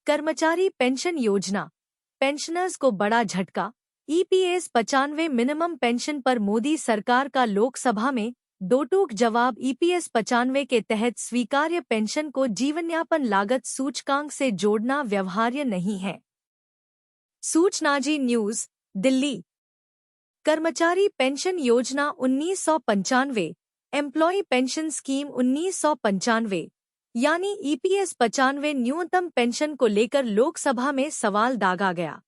कर्मचारी पेंशन योजना, पेंशनर्स को बड़ा झटका। ईपीएस 95 मिनिमम पेंशन पर मोदी सरकार का लोकसभा में दो टूक जवाब। ईपीएस 95 के तहत स्वीकार्य पेंशन को जीवनयापन लागत सूचकांक से जोड़ना व्यवहार्य नहीं है। सूचनाजी न्यूज, दिल्ली। कर्मचारी पेंशन योजना 1995, एम्प्लॉय पेंशन स्कीम 1995 यानी ईपीएस 95 न्यूनतम पेंशन को लेकर लोकसभा में सवाल दागा गया।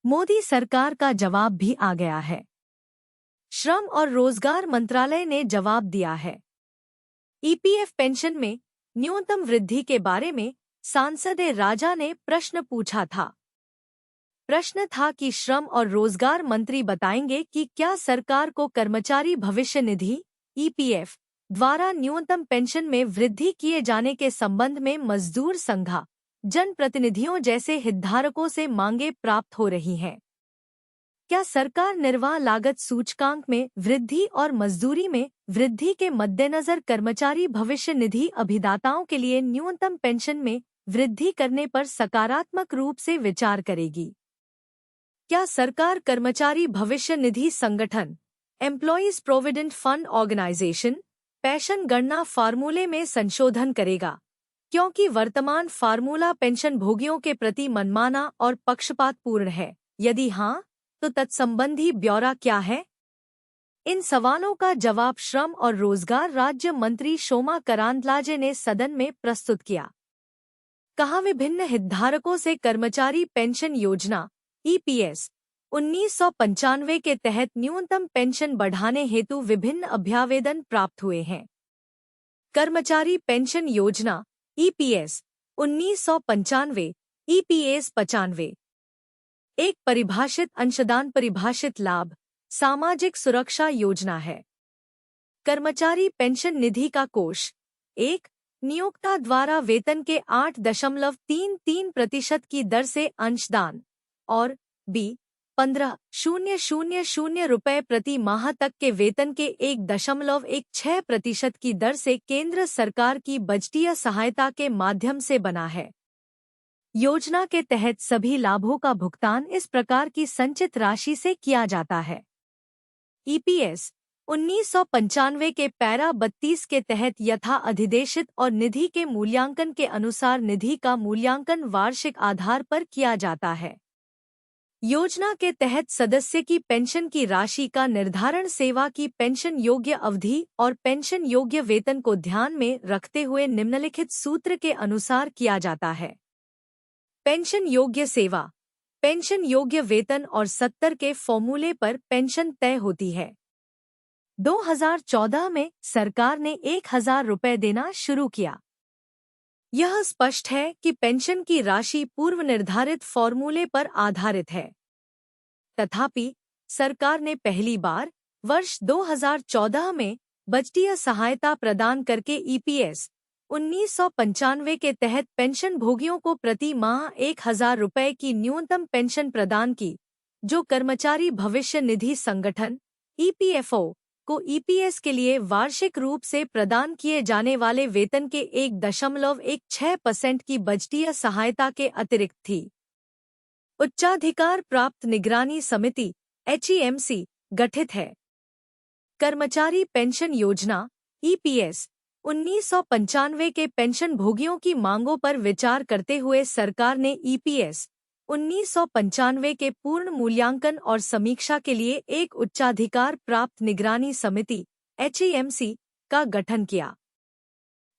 मोदी सरकार का जवाब भी आ गया है। श्रम और रोजगार मंत्रालय ने जवाब दिया है। ईपीएफ पेंशन में न्यूनतम वृद्धि के बारे में सांसद राजा ने प्रश्न पूछा था। प्रश्न था कि श्रम और रोजगार मंत्री बताएंगे कि क्या सरकार को कर्मचारी भविष्य निधि ईपीएफ द्वारा न्यूनतम पेंशन में वृद्धि किए जाने के संबंध में मजदूर संघा, जनप्रतिनिधियों जैसे हितधारकों से मांगे प्राप्त हो रही हैं। क्या सरकार निर्वाह लागत सूचकांक में वृद्धि और मजदूरी में वृद्धि के मद्देनजर कर्मचारी भविष्य निधि अभिदाताओं के लिए न्यूनतम पेंशन में वृद्धि करने पर सकारात्मक रूप से विचार करेगी? क्या सरकार कर्मचारी भविष्य निधि संगठन employees provident fund organisation pension गणना फार्मूले में संशोधन करेगा, क्योंकि वर्तमान फार्मूला पेंशन भोगियों के प्रति मनमाना और पक्षपातपूर्ण है? यदि हाँ, तो तत्संबंधी ब्यौरा क्या है? इन सवालों का जवाब श्रम और रोजगार राज्य मंत्री शोमा करांदलाजे ने सदन में प्रस्तुत किया। कहा, विभिन्न हितधारकों से कर्मचारी पेंशन योजना ईपीएस 1995 के तहत न्यूनतम पेंशन बढ़ाने हेतु विभिन्न अभ्यावेदन प्राप्त हुए हैं। कर्मचारी पेंशन योजना ईपीएस 1995 ईपीएस 95 एक परिभाषित अंशदान परिभाषित लाभ सामाजिक सुरक्षा योजना है। कर्मचारी पेंशन निधि का कोष एक नियोक्ता द्वारा वेतन के 8.33% की दर से अंशदान और बी 15,000 रुपये प्रति माह तक के वेतन के 1.16% की दर से केंद्र सरकार की बजटीय सहायता के माध्यम से बना है। योजना के तहत सभी लाभों का भुगतान इस प्रकार की संचित राशि से किया जाता है। ईपीएस 1995 के पैरा 32 के तहत यथा अधिदेशित और निधि के मूल्यांकन के अनुसार निधि का मूल्यांकन वार्षिक आधार पर किया जाता है। योजना के तहत सदस्य की पेंशन की राशि का निर्धारण सेवा की पेंशन योग्य अवधि और पेंशन योग्य वेतन को ध्यान में रखते हुए निम्नलिखित सूत्र के अनुसार किया जाता है। पेंशन योग्य सेवा, पेंशन योग्य वेतन और 70 के फॉर्मूले पर पेंशन तय होती है। 2014 में सरकार ने 1,000 रुपये देना शुरू किया। यह स्पष्ट है कि पेंशन की राशि पूर्व निर्धारित फॉर्मूले पर आधारित है। तथापि सरकार ने पहली बार वर्ष 2014 में बजटीय सहायता प्रदान करके ईपीएस 1995 के तहत पेंशन भोगियों को प्रति माह 1,000 रुपये की न्यूनतम पेंशन प्रदान की, जो कर्मचारी भविष्य निधि संगठन ईपीएफओ को ईपीएस के लिए वार्षिक रूप से प्रदान किए जाने वाले वेतन के 1.16% की बजटीय सहायता के अतिरिक्त थी। उच्चाधिकार प्राप्त निगरानी समिति एचईएमसी गठित है। कर्मचारी पेंशन योजना ईपीएस 1995 के पेंशन भोगियों की मांगों पर विचार करते हुए सरकार ने ईपीएस 1995 के पूर्ण मूल्यांकन और समीक्षा के लिए एक उच्चाधिकार प्राप्त निगरानी समिति एचईएमसी का गठन किया।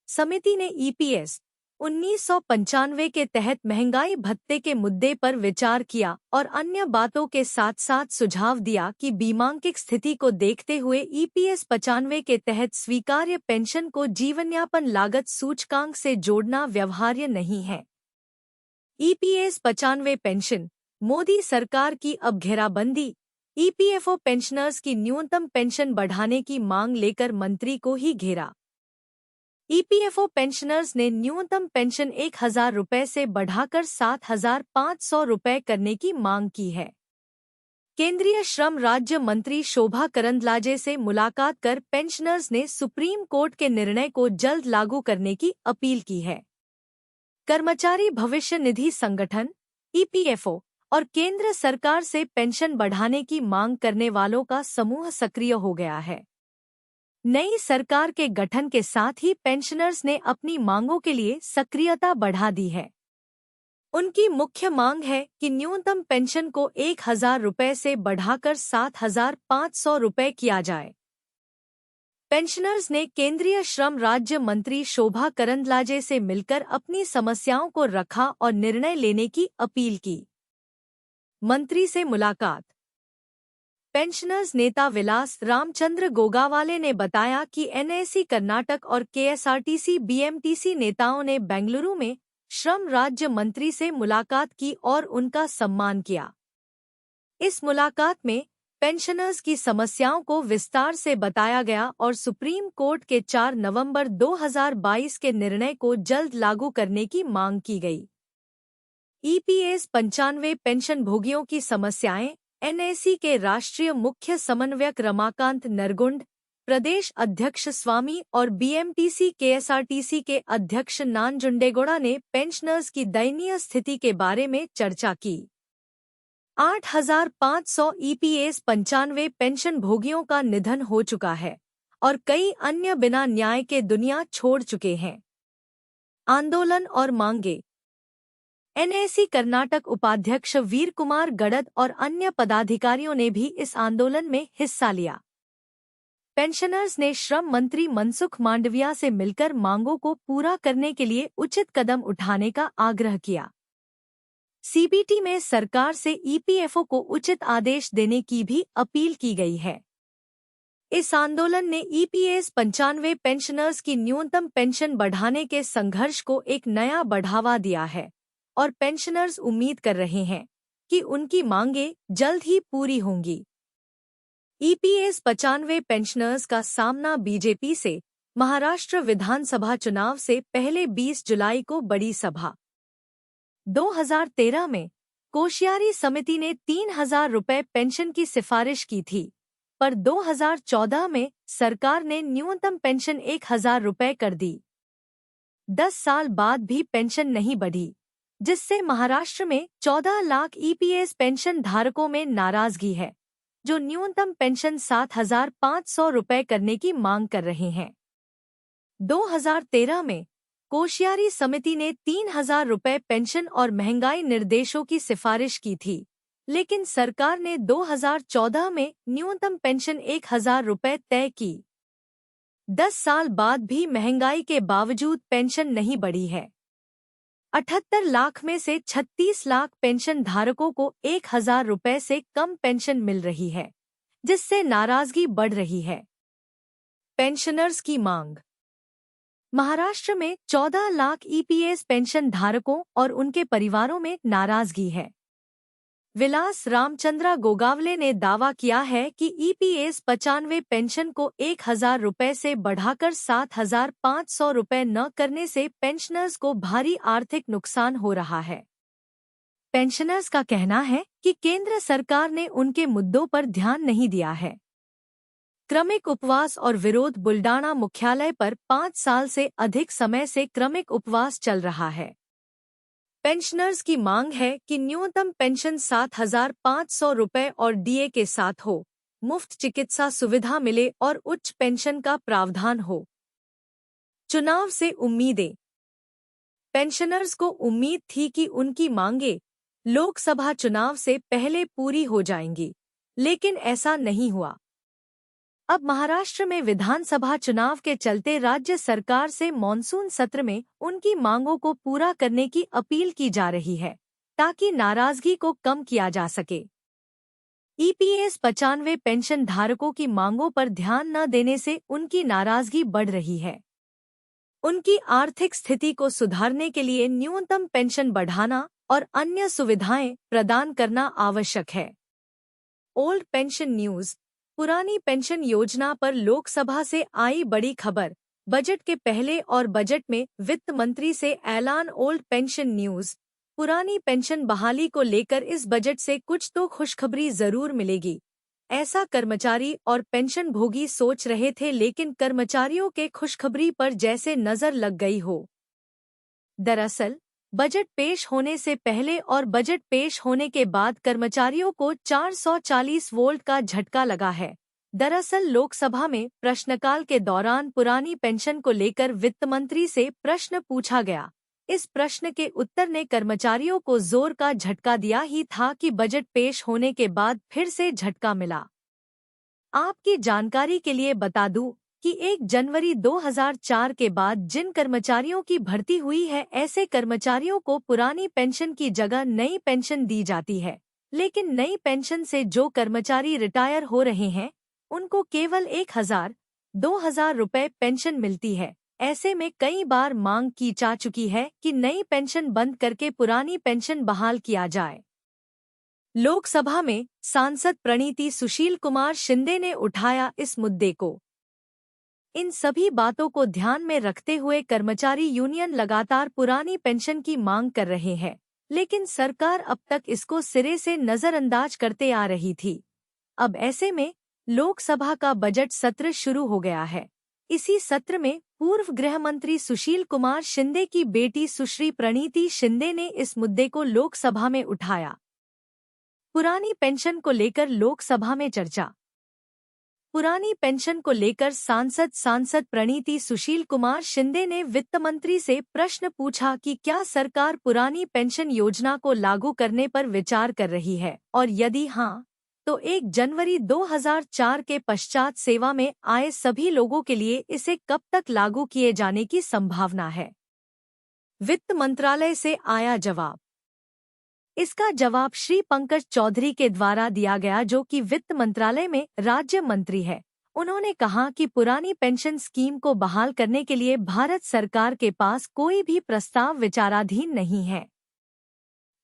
समिति ने ईपीएस 1995 के तहत महंगाई भत्ते के मुद्दे पर विचार किया और अन्य बातों के साथ साथ सुझाव दिया कि बीमांकिक स्थिति को देखते हुए ईपीएस 95 के तहत स्वीकार्य पेंशन को जीवनयापन लागत सूचकांक से जोड़ना व्यवहार्य नहीं है। ईपीएस 95 पेंशन, मोदी सरकार की अब घेराबंदी। ईपीएफओ पेंशनर्स की न्यूनतम पेंशन बढ़ाने की मांग लेकर मंत्री को ही घेरा। ईपीएफओ पेंशनर्स ने न्यूनतम पेंशन 1,000 रुपये से बढ़ाकर 7,500 रुपये करने की मांग की है। केंद्रीय श्रम राज्य मंत्री शोभा करंदलाजे से मुलाकात कर पेंशनर्स ने सुप्रीम कोर्ट के निर्णय को जल्द लागू करने की अपील की है। कर्मचारी भविष्य निधि संगठन ईपीएफओ और केंद्र सरकार से पेंशन बढ़ाने की मांग करने वालों का समूह सक्रिय हो गया है। नई सरकार के गठन के साथ ही पेंशनर्स ने अपनी मांगों के लिए सक्रियता बढ़ा दी है। उनकी मुख्य मांग है कि न्यूनतम पेंशन को 1,000 रुपये से बढ़ाकर 7,500 रुपये किया जाए। पेंशनर्स ने केंद्रीय श्रम राज्य मंत्री शोभा करंदलाजे से मिलकर अपनी समस्याओं को रखा और निर्णय लेने की अपील की। मंत्री से मुलाकात। पेंशनर्स नेता विलास रामचंद्र गोगावाले ने बताया कि एनएसी कर्नाटक और केएसआरटीसी बीएमटीसी नेताओं ने बेंगलुरु में श्रम राज्य मंत्री से मुलाकात की और उनका सम्मान किया। इस मुलाकात में पेंशनर्स की समस्याओं को विस्तार से बताया गया और सुप्रीम कोर्ट के 4 नवंबर 2022 के निर्णय को जल्द लागू करने की मांग की गई। ईपीएस 95 पेंशन भोगियों की समस्याएं एनएसी के राष्ट्रीय मुख्य समन्वयक रमाकांत नरगुंड, प्रदेश अध्यक्ष स्वामी और बीएमटीसी केएसआरटीसी के अध्यक्ष नानजुंडेगौड़ा ने पेंशनर्स की दयनीय स्थिति के बारे में चर्चा की। 8,500 ईपीएस 95 पेंशन भोगियों का निधन हो चुका है और कई अन्य बिना न्याय के दुनिया छोड़ चुके हैं। आंदोलन और मांगे। एनएसी कर्नाटक उपाध्यक्ष वीर कुमार गड़द और अन्य पदाधिकारियों ने भी इस आंदोलन में हिस्सा लिया। पेंशनर्स ने श्रम मंत्री मनसुख मांडविया से मिलकर मांगों को पूरा करने के लिए उचित कदम उठाने का आग्रह किया। सीबीटी में सरकार से ईपीएफओ को उचित आदेश देने की भी अपील की गई है। इस आंदोलन ने ईपीएस 95 पेंशनर्स की न्यूनतम पेंशन बढ़ाने के संघर्ष को एक नया बढ़ावा दिया है और पेंशनर्स उम्मीद कर रहे हैं कि उनकी मांगें जल्द ही पूरी होंगी। ईपीएस 95 पेंशनर्स का सामना बीजेपी से महाराष्ट्र विधानसभा चुनाव से पहले 20 जुलाई को बड़ी सभा। 2013 में कोश्यारी समिति ने 3,000 रुपये पेंशन की सिफारिश की थी, पर 2014 में सरकार ने न्यूनतम पेंशन 1,000 रुपये कर दी। 10 साल बाद भी पेंशन नहीं बढ़ी, जिससे महाराष्ट्र में 14 लाख ईपीएस पेंशन धारकों में नाराजगी है, जो न्यूनतम पेंशन 7,500 रुपये करने की मांग कर रहे हैं। 2013 में कोश्यारी समिति ने 3,000 रुपये पेंशन और महंगाई निर्देशों की सिफारिश की थी, लेकिन सरकार ने 2014 में न्यूनतम पेंशन 1,000 रुपये तय की। 10 साल बाद भी महंगाई के बावजूद पेंशन नहीं बढ़ी है। 78 लाख में से 36 लाख पेंशन धारकों को 1,000 रुपये से कम पेंशन मिल रही है, जिससे नाराजगी बढ़ रही है। पेंशनर्स की मांग। महाराष्ट्र में 14 लाख ईपीएस पेंशन धारकों और उनके परिवारों में नाराजगी है। विलास रामचंद्रा गोगावले ने दावा किया है कि ईपीएस 95 पेंशन को 1,000 रुपये से बढ़ाकर 7,500 रुपये न करने से पेंशनर्स को भारी आर्थिक नुकसान हो रहा है। पेंशनर्स का कहना है कि केंद्र सरकार ने उनके मुद्दों पर ध्यान नहीं दिया है। क्रमिक उपवास और विरोध। बुल्डाना मुख्यालय पर 5 साल से अधिक समय से क्रमिक उपवास चल रहा है। पेंशनर्स की मांग है कि न्यूनतम पेंशन 7,500 रुपये और डीए के साथ हो, मुफ्त चिकित्सा सुविधा मिले और उच्च पेंशन का प्रावधान हो। चुनाव से उम्मीदें। पेंशनर्स को उम्मीद थी कि उनकी मांगें लोकसभा चुनाव से पहले पूरी हो जाएंगी, लेकिन ऐसा नहीं हुआ। अब महाराष्ट्र में विधानसभा चुनाव के चलते राज्य सरकार से मॉनसून सत्र में उनकी मांगों को पूरा करने की अपील की जा रही है, ताकि नाराजगी को कम किया जा सके। ईपीएस 95 पेंशन धारकों की मांगों पर ध्यान न देने से उनकी नाराजगी बढ़ रही है। उनकी आर्थिक स्थिति को सुधारने के लिए न्यूनतम पेंशन बढ़ाना और अन्य सुविधाएं प्रदान करना आवश्यक है। Old pension news. पुरानी पेंशन योजना पर लोकसभा से आई बड़ी खबर। बजट के पहले और बजट में वित्त मंत्री से ऐलान। Old pension news. पुरानी पेंशन बहाली को लेकर इस बजट से कुछ तो खुशखबरी जरूर मिलेगी, ऐसा कर्मचारी और पेंशन भोगी सोच रहे थे, लेकिन कर्मचारियों के खुशखबरी पर जैसे नजर लग गई हो। दरअसल बजट पेश होने से पहले और बजट पेश होने के बाद कर्मचारियों को 440 वोल्ट का झटका लगा है। दरअसल लोकसभा में प्रश्नकाल के दौरान पुरानी पेंशन को लेकर वित्त मंत्री से प्रश्न पूछा गया। इस प्रश्न के उत्तर ने कर्मचारियों को जोर का झटका दिया ही था कि बजट पेश होने के बाद फिर से झटका मिला। आपकी जानकारी के लिए बता दूं कि 1 जनवरी 2004 के बाद जिन कर्मचारियों की भर्ती हुई है, ऐसे कर्मचारियों को पुरानी पेंशन की जगह नई पेंशन दी जाती है। लेकिन नई पेंशन से जो कर्मचारी रिटायर हो रहे हैं, उनको केवल 1,000-2,000 रुपए पेंशन मिलती है। ऐसे में कई बार मांग की जा चुकी है कि नई पेंशन बंद करके पुरानी पेंशन बहाल किया जाए। लोकसभा में सांसद प्रणीति सुशील कुमार शिंदे ने उठाया इस मुद्दे को। इन सभी बातों को ध्यान में रखते हुए कर्मचारी यूनियन लगातार पुरानी पेंशन की मांग कर रहे हैं, लेकिन सरकार अब तक इसको सिरे से नजरअंदाज करते आ रही थी। अब ऐसे में लोकसभा का बजट सत्र शुरू हो गया है। इसी सत्र में पूर्व गृह मंत्री सुशील कुमार शिंदे की बेटी सुश्री प्रणीति शिंदे ने इस मुद्दे को लोकसभा में उठाया। पुरानी पेंशन को लेकर लोकसभा में चर्चा। पुरानी पेंशन को लेकर सांसद प्रणीति सुशील कुमार शिंदे ने वित्त मंत्री से प्रश्न पूछा कि क्या सरकार पुरानी पेंशन योजना को लागू करने पर विचार कर रही है, और यदि हाँ, तो 1 जनवरी 2004 के पश्चात सेवा में आए सभी लोगों के लिए इसे कब तक लागू किए जाने की संभावना है। वित्त मंत्रालय से आया जवाब। इसका जवाब श्री पंकज चौधरी के द्वारा दिया गया, जो कि वित्त मंत्रालय में राज्य मंत्री है। उन्होंने कहा कि पुरानी पेंशन स्कीम को बहाल करने के लिए भारत सरकार के पास कोई भी प्रस्ताव विचाराधीन नहीं है।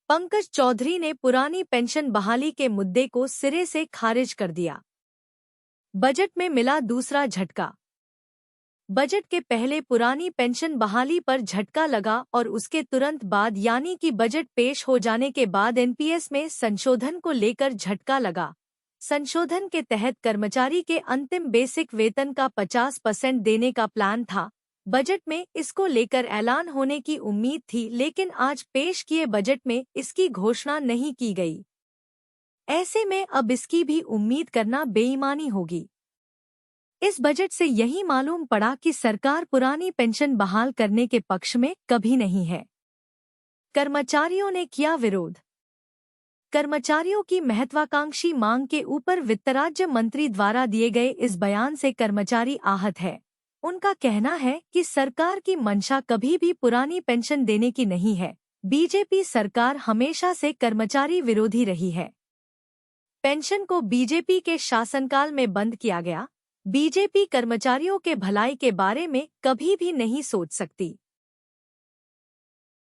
पंकज चौधरी ने पुरानी पेंशन बहाली के मुद्दे को सिरे से खारिज कर दिया। बजट में मिला दूसरा झटका। बजट के पहले पुरानी पेंशन बहाली पर झटका लगा और उसके तुरंत बाद यानी कि बजट पेश हो जाने के बाद एनपीएस में संशोधन को लेकर झटका लगा। संशोधन के तहत कर्मचारी के अंतिम बेसिक वेतन का 50% देने का प्लान था। बजट में इसको लेकर ऐलान होने की उम्मीद थी, लेकिन आज पेश किए बजट में इसकी घोषणा नहीं की गई। ऐसे में अब इसकी भी उम्मीद करना बेईमानी होगी। इस बजट से यही मालूम पड़ा कि सरकार पुरानी पेंशन बहाल करने के पक्ष में कभी नहीं है। कर्मचारियों ने किया विरोध। कर्मचारियों की महत्वाकांक्षी मांग के ऊपर वित्त राज्य मंत्री द्वारा दिए गए इस बयान से कर्मचारी आहत है। उनका कहना है कि सरकार की मंशा कभी भी पुरानी पेंशन देने की नहीं है। बीजेपी सरकार हमेशा से कर्मचारी विरोधी रही है। पेंशन को बीजेपी के शासनकाल में बंद किया गया। बीजेपी कर्मचारियों के भलाई के बारे में कभी भी नहीं सोच सकती।